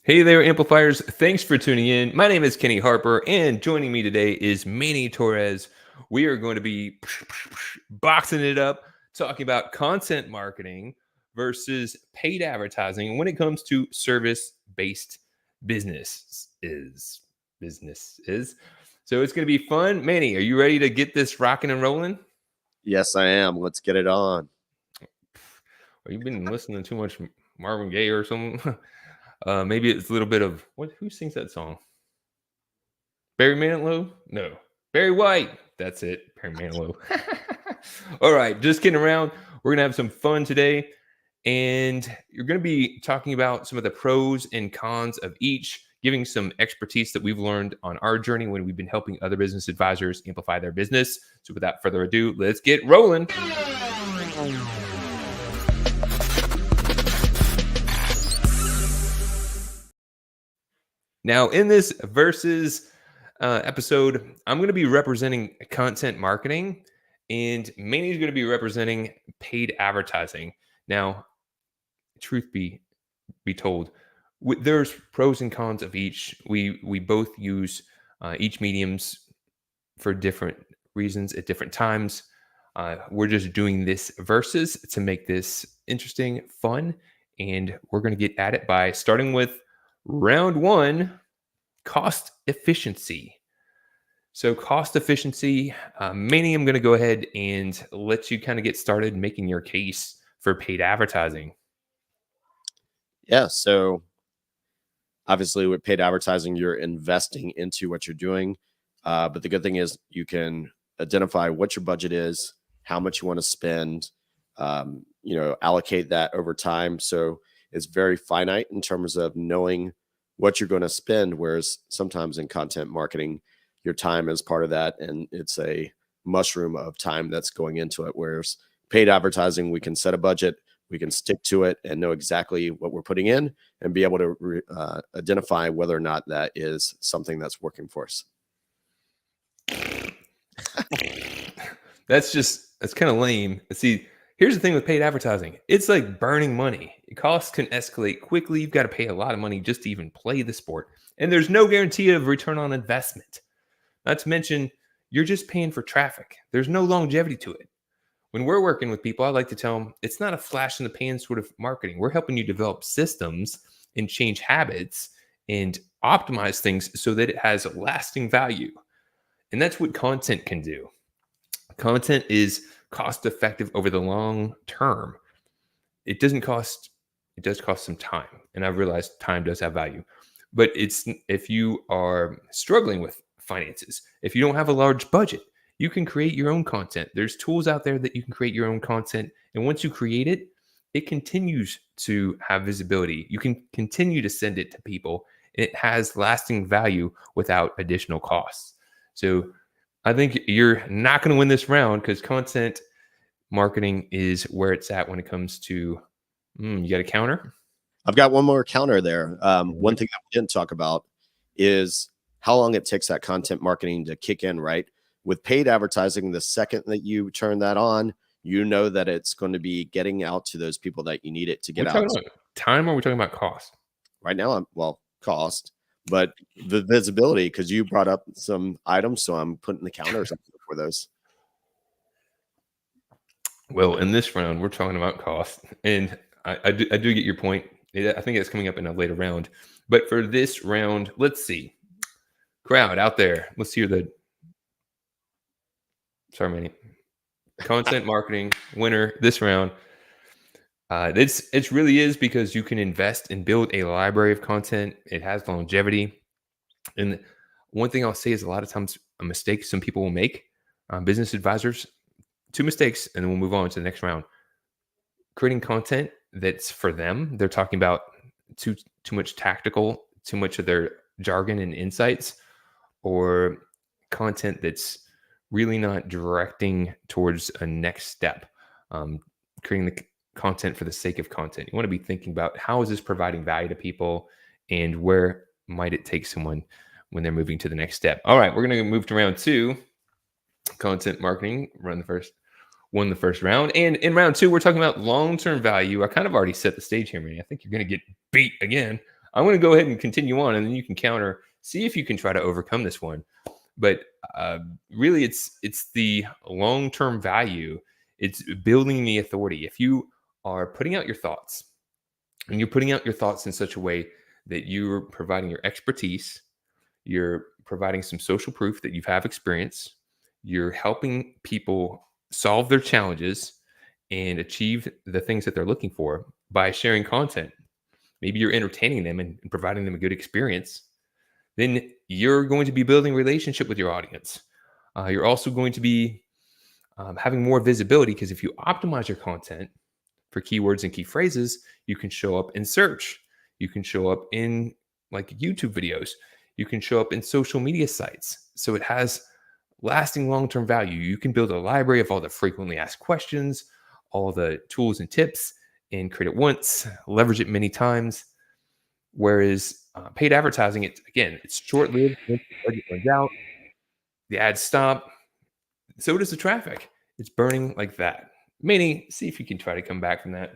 Hey there, amplifiers. Thanks for tuning in. My name is Kenny Harper, and joining me today is Manny Torres. We are going to be boxing it up, talking about content marketing versus paid advertising when it comes to service-based businesses. So it's going to be fun. Manny, are you ready to get this rocking and rolling? Yes, I am. Let's get it on. Or you've been listening to too much Marvin Gaye or something? Maybe it's a little bit of what? Who sings that song? Barry Manilow? No. Barry White. That's it. Barry Manilow. All right. Just kidding around. We're going to have some fun today. And you're going to be talking about some of the pros and cons of each, giving some expertise that we've learned on our journey when we've been helping other business advisors amplify their business. So without further ado, let's get rolling. Now, in this versus episode, I'm going to be representing content marketing, and Manny's going to be representing paid advertising. Now, truth be told, there's pros and cons of each. We both use each mediums for different reasons at different times. We're just doing this versus to make this interesting, fun, and we're going to get at it by starting with round one. Cost efficiency. So cost efficiency, Manny, I'm going to go ahead and let you kind of get started making your case for paid advertising. Yeah. So obviously with paid advertising, you're investing into what you're doing. But the good thing is you can identify what your budget is, how much you want to spend, allocate that over time. So it's very finite in terms of knowing what you're going to spend. Whereas sometimes in content marketing, your time is part of that. And it's a mushroom of time that's going into it. Whereas paid advertising, we can set a budget, we can stick to it and know exactly what we're putting in and be able to identify whether or not that is something that's working for us. That's kind of lame. See, here's the thing with paid advertising. It's like burning money. Costs can escalate quickly. You've got to pay a lot of money just to even play the sport. And there's no guarantee of return on investment. Not to mention, you're just paying for traffic. There's no longevity to it. When we're working with people, I like to tell them it's not a flash in the pan sort of marketing. We're helping you develop systems and change habits and optimize things so that it has lasting value. And that's what content can do. Content is cost effective over the long term. It does cost some time. And I've realized time does have value. But if you are struggling with finances, if you don't have a large budget, you can create your own content. There's tools out there that you can create your own content. And once you create it, it continues to have visibility. You can continue to send it to people. And it has lasting value without additional costs. So I think you're not going to win this round because content marketing is where it's at when it comes to, you got a counter? I've got one more counter there. One thing that we didn't talk about is how long it takes that content marketing to kick in, right? With paid advertising, the second that you turn that on, you know that it's going to be getting out to those people that you need it to get out. Talking about time, or we're talking about cost? Right now, cost, but the visibility, because you brought up some items, so I'm putting the counters up for those. Well, in this round, we're talking about cost, and I do get your point. I think it's coming up in a later round. But for this round, let's see. Crowd out there, let's hear the... Sorry, Manny. Content marketing winner this round. It really is because you can invest and build a library of content. It has longevity. And one thing I'll say is a lot of times a mistake some people will make, business advisors, 2 mistakes, and then we'll move on to the next round. Creating content that's for them. They're talking about too much tactical, too much of their jargon and insights, or content that's really not directing towards a next step. Creating the content for the sake of content. You want to be thinking about how is this providing value to people and where might it take someone when they're moving to the next step. All right, we're going to move to round 2. Content marketing won the first round. And in round 2, we're talking about long-term value. I kind of already set the stage here, man. I think you're going to get beat again. I'm going to go ahead and continue on, and then you can counter, see if you can try to overcome this one. But really, it's the long-term value. It's building the authority. If you are putting out your thoughts, and you're putting out your thoughts in such a way that you're providing your expertise, you're providing some social proof that you have experience, you're helping people solve their challenges and achieve the things that they're looking for by sharing content. Maybe you're entertaining them and providing them a good experience. Then you're going to be building a relationship with your audience. You're also going to be having more visibility, because if you optimize your content for keywords and key phrases, you can show up in search. You can show up in like YouTube videos. You can show up in social media sites. So it has lasting long-term value. You can build a library of all the frequently asked questions, all the tools and tips, and create it once, leverage it many times. Whereas paid advertising, it's short-lived. Once the budget runs out, the ads stop. So does the traffic. It's burning like that. Manny, see if you can try to come back from that.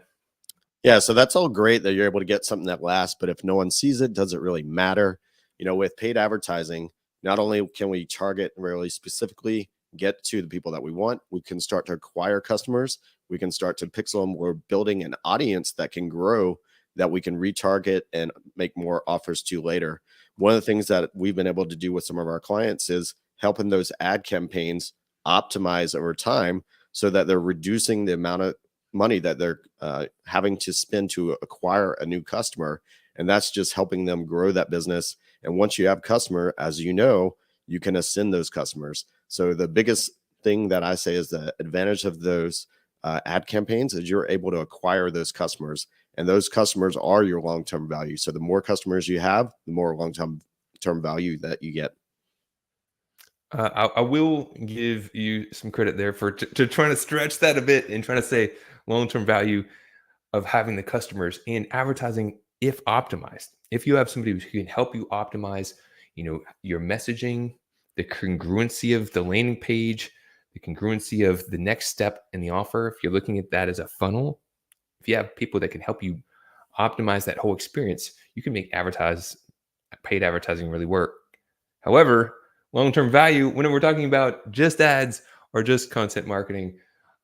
Yeah, so that's all great that you're able to get something that lasts, but if no one sees it, does it really matter? With paid advertising, not only can we target really specifically, get to the people that we want, we can start to acquire customers, we can start to pixel them. We're building an audience that can grow, that we can retarget and make more offers to later. One of the things that we've been able to do with some of our clients is helping those ad campaigns optimize over time so that they're reducing the amount of money that they're having to spend to acquire a new customer. And that's just helping them grow that business. And once you have a customer, as you know, you can ascend those customers. So the biggest thing that I say is the advantage of those ad campaigns is you're able to acquire those customers, and those customers are your long-term value. So the more customers you have, the more long-term value that you get. I will give you some credit there for to trying to stretch that a bit and trying to say long-term value of having the customers in advertising. If optimized, if you have somebody who can help you optimize, your messaging, the congruency of the landing page, the congruency of the next step in the offer, if you're looking at that as a funnel, if you have people that can help you optimize that whole experience, you can make paid advertising really work. However, long-term value, when we're talking about just ads or just content marketing,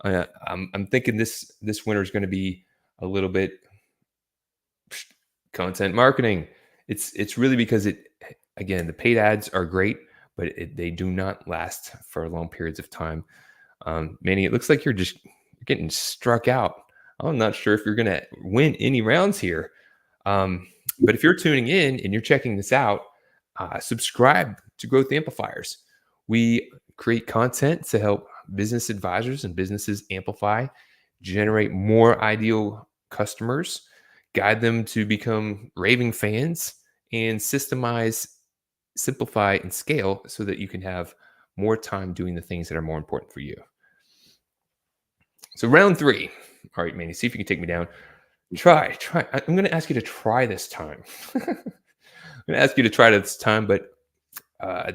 I'm thinking this winter is going to be a little bit content marketing. It's really because the paid ads are great, but they do not last for long periods of time. Manny, it looks like you're getting struck out. I'm not sure if you're going to win any rounds here. But if you're tuning in and you're checking this out, subscribe to Growth Amplifiers. We create content to help business advisors and businesses amplify, generate more ideal customers, guide them to become raving fans, and systemize, simplify, and scale so that you can have more time doing the things that are more important for you. So round 3. All right, Manny, see if you can take me down. Try. I'm going to ask you to try this time. I'm going to ask you to try this time, but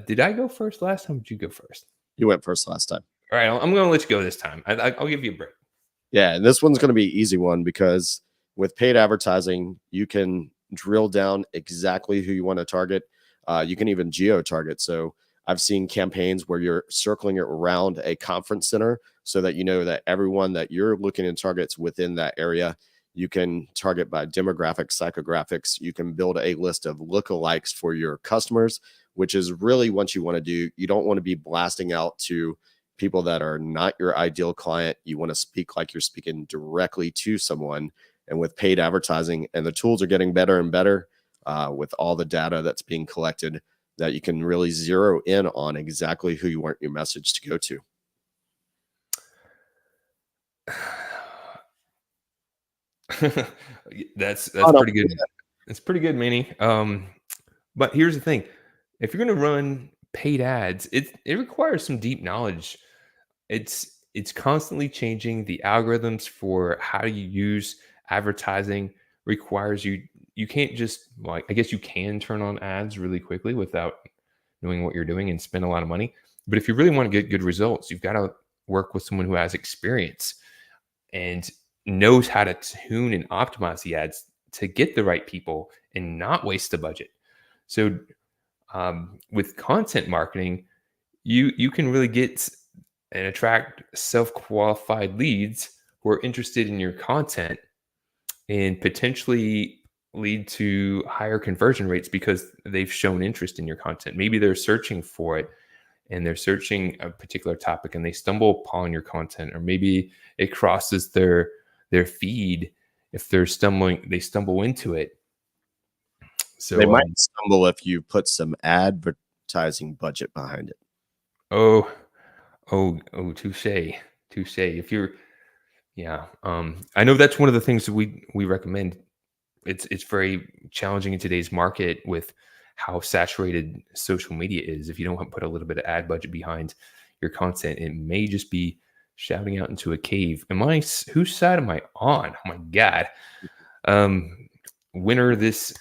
did I go first last time? Did you go first? You went first last time. All right, I'm going to let you go this time. I'll give you a break. Yeah, and this one's going to be an easy one because with paid advertising, you can drill down exactly who you want to target. You can even geo-target. So I've seen campaigns where you're circling it around a conference center so that you know that everyone that you're looking at targets within that area. You can target by demographics, psychographics. You can build a list of lookalikes for your customers, which is really what you want to do. You don't want to be blasting out to people that are not your ideal client. You want to speak like you're speaking directly to someone. And with paid advertising, and the tools are getting better and better with all the data that's being collected, that you can really zero in on exactly who you want your message to go to. That's pretty good. It's pretty good, Manny. But here's the thing: if you're going to run paid ads, it requires some deep knowledge. It's constantly changing. The algorithms for how you use advertising requires you can't just, like, I guess you can turn on ads really quickly without knowing what you're doing and spend a lot of money. But if you really want to get good results, you've got to work with someone who has experience and knows how to tune and optimize the ads to get the right people and not waste the budget. So with content marketing, you can really get and attract self-qualified leads who are interested in your content and potentially lead to higher conversion rates because they've shown interest in your content. Maybe they're searching for it and they're searching a particular topic and they stumble upon your content, or maybe it crosses their feed if they stumble into it. They So might stumble if you put some advertising budget behind it. oh touche. If you're yeah, I know that's one of the things that we recommend. It's very challenging in today's market with how saturated social media is. If you don't put a little bit of ad budget behind your content, it may just be shouting out into a cave. Whose side am I on? Oh my god. Winner this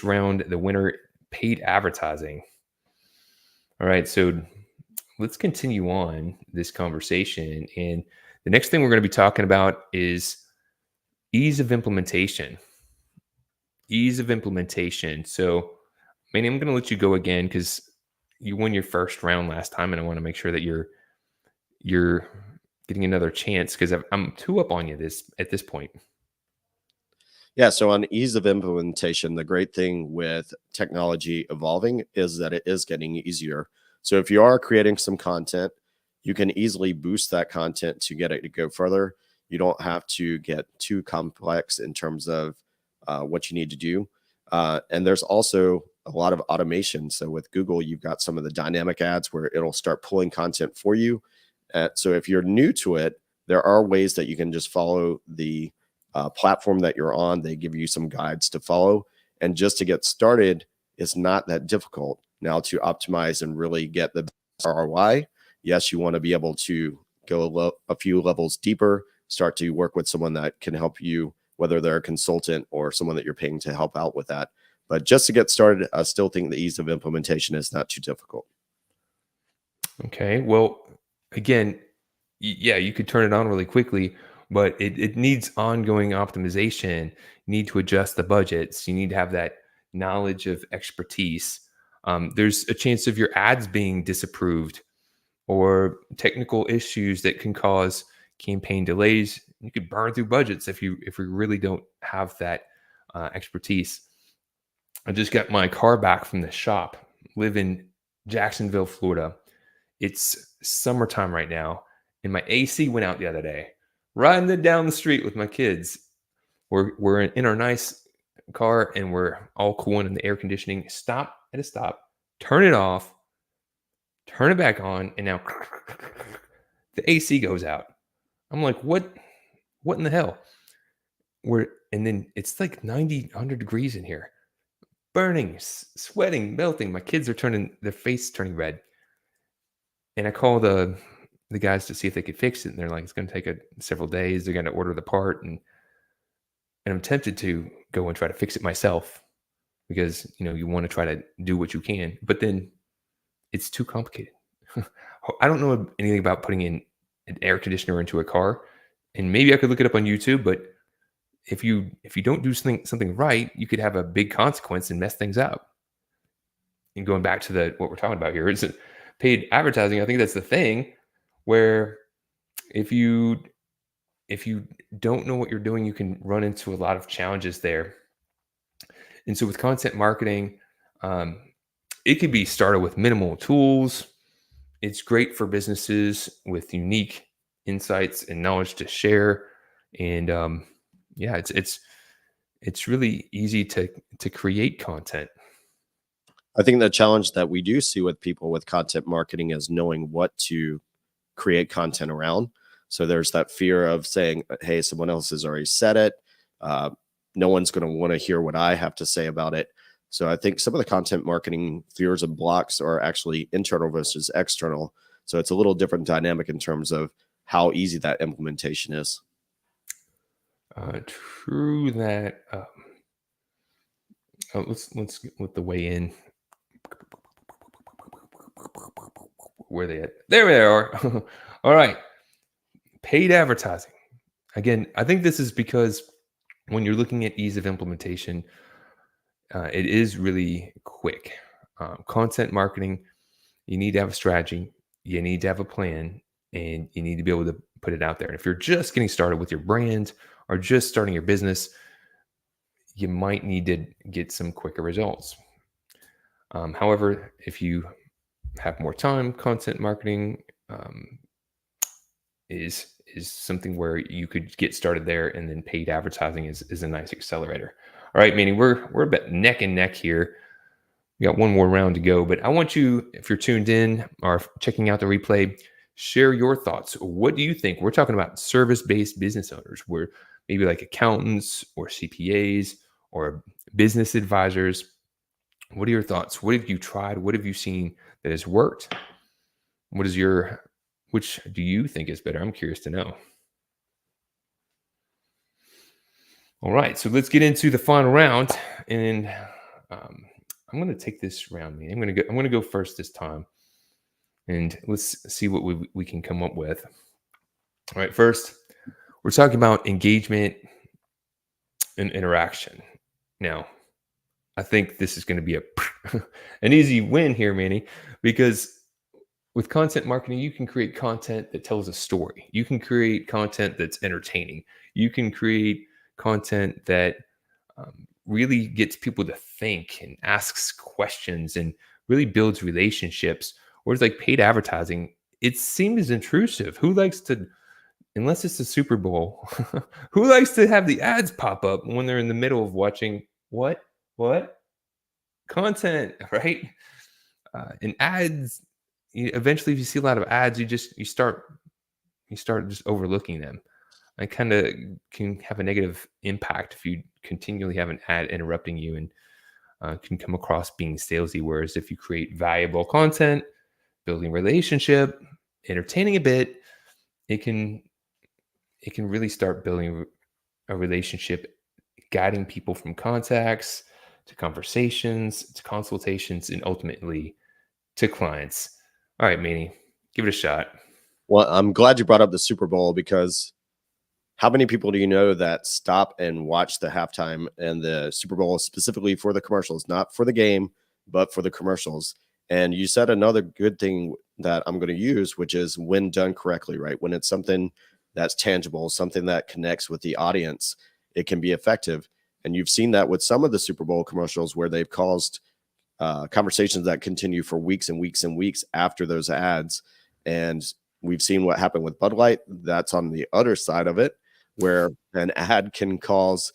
round, the winner, paid advertising. All right, so let's continue on this conversation, and the next thing we're going to be talking about is ease of implementation. So, Manny, I'm going to let you go again because you won your first round last time, and I want to make sure that you're getting another chance because I'm two up on you at this point. Yeah. So on ease of implementation, the great thing with technology evolving is that it is getting easier. So if you are creating some content, you can easily boost that content to get it to go further. You don't have to get too complex in terms of what you need to do. And there's also a lot of automation. So with Google, you've got some of the dynamic ads where it'll start pulling content for you. So if you're new to it, there are ways that you can just follow the platform that you're on. They give you some guides to follow. And just to get started, it's not that difficult. Now to optimize and really get the ROI, yes, you want to be able to go a few levels deeper, start to work with someone that can help you, whether they're a consultant or someone that you're paying to help out with that. But just to get started, I still think the ease of implementation is not too difficult. Okay. Well, again, yeah, you could turn it on really quickly, but it needs ongoing optimization. You need to adjust the budgets. You need to have that knowledge of expertise. There's a chance of your ads being disapproved or technical issues that can cause campaign delays. You could burn through budgets if you really don't have that expertise. I just got my car back from the shop. Live in Jacksonville, Florida. It's summertime right now, and my AC went out the other day. Riding it down the street with my kids. We're in our nice car, and we're all cooling in the air conditioning. Stop at a stop, turn it off, turn it back on, and now the AC goes out. I'm like, what? What in the hell? And then it's like 90, 100 degrees in here, burning, sweating, melting. My kids are their face turning red. And I call the guys to see if they could fix it, and they're like, it's going to take several days. They're going to order the part, and I'm tempted to go and try to fix it myself because you want to try to do what you can, but then it's too complicated. I don't know anything about putting in an air conditioner into a car, and maybe I could look it up on YouTube. But if you don't do something right, you could have a big consequence and mess things up. And going back to what we're talking about here is paid advertising. I think that's the thing where if you don't know what you're doing, you can run into a lot of challenges there. And so with content marketing, it could be started with minimal tools. It's great for businesses with unique insights and knowledge to share. And yeah, it's really easy to create content. I think the challenge that we do see with people with content marketing is knowing what to create content around. So there's that fear of saying, hey, someone else has already said it. No one's going to want to hear what I have to say about it. So I think some of the content marketing fears and blocks are actually internal versus external. So it's a little different dynamic in terms of how easy that implementation is. True that. Let's get with the way in. Where they at? There they are. All right. Paid advertising. Again, I think this is because when you're looking at ease of implementation, it is really quick. Content marketing, you need to have a strategy, you need to have a plan, and you need to be able to put it out there. And if you're just getting started with your brand or just starting your business, you might need to get some quicker results. However, if you have more time, content marketing is something where you could get started there, and then paid advertising is a nice accelerator. All right, meaning we're about neck and neck here. We got one more round to go, but I want you, if you're tuned in or checking out the replay, share your thoughts. What do you think? We're talking about service-based business owners, where maybe like accountants or CPAs or business advisors. What are your thoughts? What have you tried? What have you seen that has worked? What is your, which do you think is better? I'm curious to know. All right, so let's get into the final round, and I'm going to take this round. I'm going to go first this time, and let's see what we can come up with. All right, first, we're talking about engagement and interaction. Now, I think this is going to be an easy win here, Manny, because with content marketing, you can create content that tells a story. You can create content that's entertaining. You can create content that really gets people to think and asks questions and really builds relationships. Whereas like paid advertising, it seems intrusive. Who likes to, unless it's the Super Bowl, who likes to have the ads pop up when they're in the middle of watching what content, right? And ads, eventually, if you see a lot of ads, you start just overlooking them. It kind of can have a negative impact if you continually have an ad interrupting you, and can come across being salesy. Whereas if you create valuable content, building relationship, entertaining a bit, it can really start building a relationship, guiding people from contacts to conversations to consultations and ultimately to clients. All right, Manny, give it a shot. Well, I'm glad you brought up the Super Bowl, because how many people do you know that stop and watch the halftime and the Super Bowl specifically for the commercials, not for the game, but for the commercials? And you said another good thing that I'm going to use, which is when done correctly, right? When it's something that's tangible, something that connects with the audience, it can be effective. And you've seen that with some of the Super Bowl commercials where they've caused conversations that continue for weeks and weeks and weeks after those ads. And we've seen what happened with Bud Light. That's on the other side of it, where an ad can cause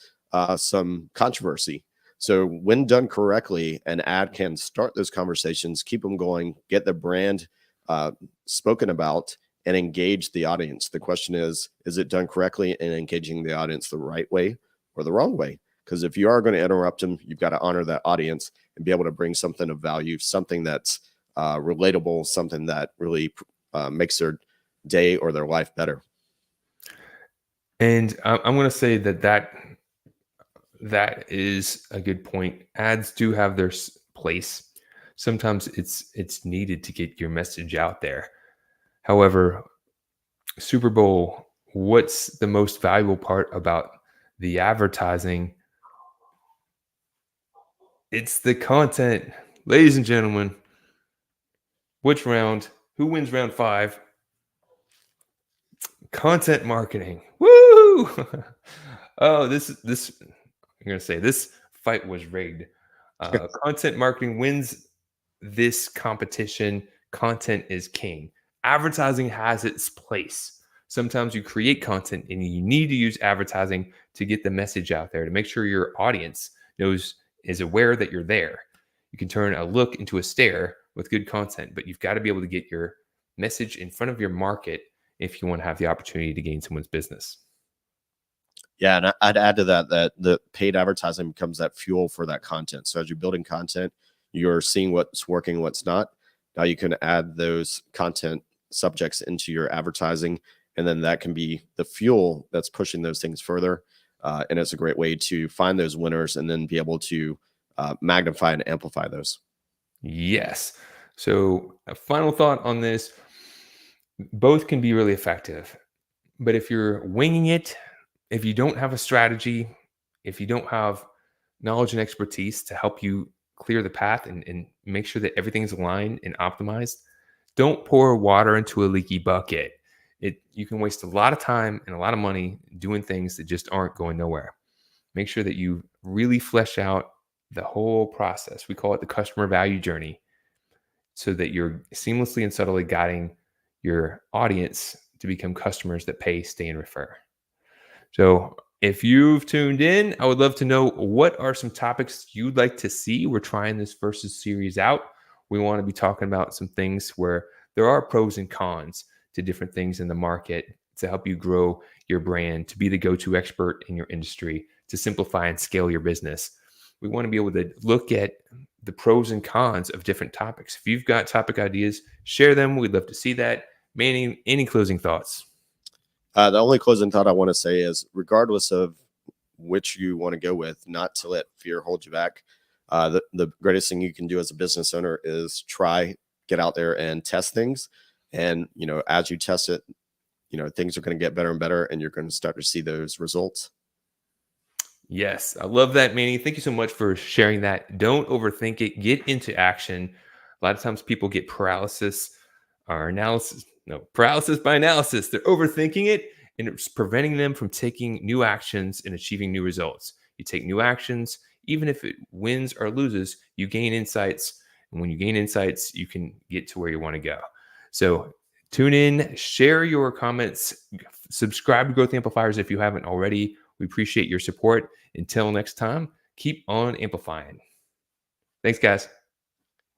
some controversy. So when done correctly, an ad can start those conversations, keep them going, get the brand spoken about, and engage the audience. The question is it done correctly and engaging the audience the right way or the wrong way? Because if you are going to interrupt them, you've got to honor that audience and be able to bring something of value, something that's relatable, something that really makes their day or their life better. And I'm going to say that is a good point. Ads do have their place. Sometimes it's needed to get your message out there. However, Super Bowl, what's the most valuable part about the advertising? It's the content. Ladies and gentlemen, which round? Who wins round 5? Content marketing. Woo! Oh, this I'm gonna say this fight was rigged. Content marketing wins this competition. Content is king. Advertising has its place. Sometimes you create content and you need to use advertising to get the message out there, to make sure your audience is aware that you're there. You can turn a look into a stare with good content, but you've got to be able to get your message in front of your market if you want to have the opportunity to gain someone's business. Yeah, and I'd add to that the paid advertising becomes that fuel for that content. So as you're building content, you're seeing what's working, what's not. Now you can add those content subjects into your advertising, and then that can be the fuel that's pushing those things further. And it's a great way to find those winners and then be able to magnify and amplify those. Yes. So a final thought on this, both can be really effective. But if you're winging it, if you don't have a strategy, if you don't have knowledge and expertise to help you clear the path and make sure that everything's aligned and optimized, don't pour water into a leaky bucket. You can waste a lot of time and a lot of money doing things that just aren't going nowhere. Make sure that you really flesh out the whole process. We call it the customer value journey, so that you're seamlessly and subtly guiding your audience to become customers that pay, stay, and refer. So if you've tuned in, I would love to know, what are some topics you'd like to see. We're trying this versus series out. We want to be talking about some things where there are pros and cons to different things in the market to help you grow your brand, to be the go-to expert in your industry, to simplify and scale your business. We want to be able to look at the pros and cons of different topics. If you've got topic ideas, share them. We'd love to see that. Manny, any closing thoughts? The only closing thought I want to say is, regardless of which you want to go with, not to let fear hold you back. The greatest thing you can do as a business owner is get out there and test things. And, as you test it, things are going to get better and better, and you're going to start to see those results. Yes, I love that, Manny. Thank you so much for sharing that. Don't overthink it. Get into action. A lot of times people get paralysis by analysis. They're overthinking it, and it's preventing them from taking new actions and achieving new results. You take new actions, even if it wins or loses, you gain insights. And when you gain insights, you can get to where you want to go. So tune in, share your comments, subscribe to Growth Amplifiers if you haven't already. We appreciate your support. Until next time, keep on amplifying. Thanks, guys.